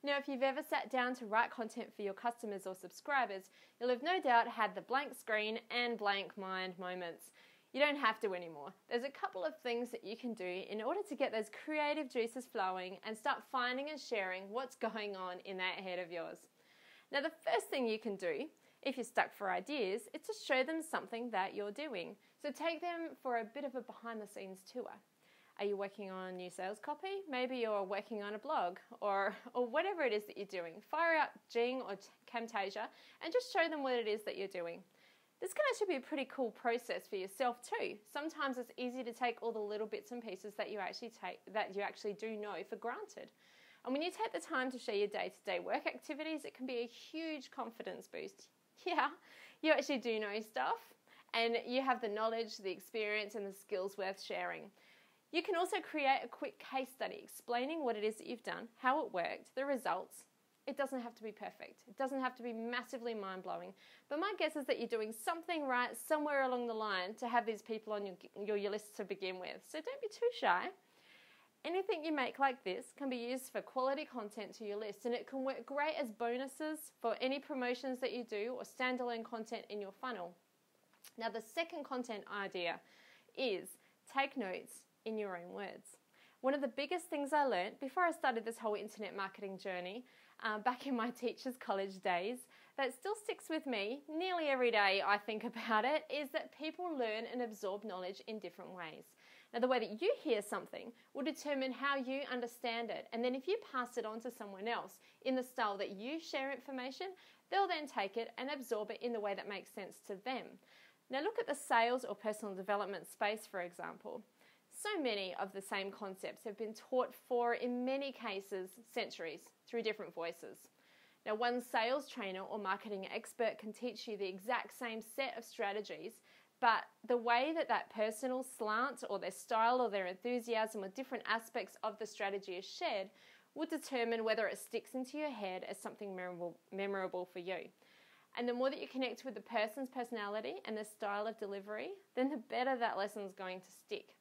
Now, if you've ever sat down to write content for your customers or subscribers, you'll have no doubt had the blank screen and blank mind moments. You don't have to anymore. There's a couple of things that you can do in order to get those creative juices flowing and start finding and sharing what's going on in that head of yours. Now, the first thing you can do, if you're stuck for ideas, is to show them something that you're doing. So take them for a bit of a behind-the-scenes tour. Are you working on new sales copy? Maybe you're working on a blog or whatever it is that you're doing. Fire up Jing or Camtasia and just show them what it is that you're doing. This can actually be a pretty cool process for yourself too. Sometimes it's easy to take all the little bits and pieces that you actually do know for granted. And when you take the time to share your day-to-day work activities, it can be a huge confidence boost. Yeah, you actually do know stuff and you have the knowledge, the experience and the skills worth sharing. You can also create a quick case study explaining what it is that you've done, how it worked, the results. It doesn't have to be perfect. It doesn't have to be massively mind-blowing. But my guess is that you're doing something right somewhere along the line to have these people on your list to begin with. So don't be too shy. Anything you make like this can be used for quality content to your list, and it can work great as bonuses for any promotions that you do or standalone content in your funnel. Now, the second content idea is take notes in your own words. One of the biggest things I learned before I started this whole internet marketing journey, back in my teacher's college days, that still sticks with me nearly every day I think about it, is that people learn and absorb knowledge in different ways. Now, the way that you hear something will determine how you understand it, and then if you pass it on to someone else in the style that you share information, they'll then take it and absorb it in the way that makes sense to them. Now, look at the sales or personal development space, for example. So many of the same concepts have been taught for, in many cases, centuries through different voices. Now, one sales trainer or marketing expert can teach you the exact same set of strategies, but the way that that personal slant or their style or their enthusiasm or different aspects of the strategy is shared will determine whether it sticks into your head as something memorable for you. And the more that you connect with the person's personality and the style of delivery, then the better that lesson is going to stick.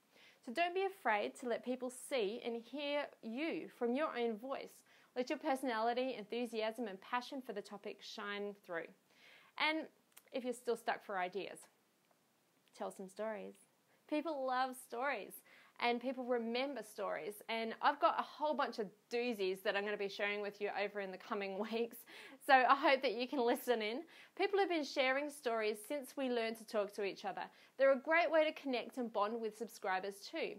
So don't be afraid to let people see and hear you from your own voice. Let your personality, enthusiasm and passion for the topic shine through. And if you're still stuck for ideas, tell some stories. People love stories and people remember stories, and I've got a whole bunch of doozies that I'm going to be sharing with you over in the coming weeks, so I hope that you can listen in. People have been sharing stories since we learned to talk to each other. They're a great way to connect and bond with subscribers too.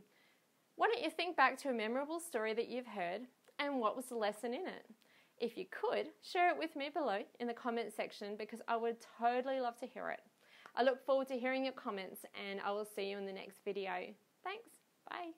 Why don't you think back to a memorable story that you've heard and what was the lesson in it? If you could, share it with me below in the comment section because I would totally love to hear it. I look forward to hearing your comments and I will see you in the next video. Thanks. Bye.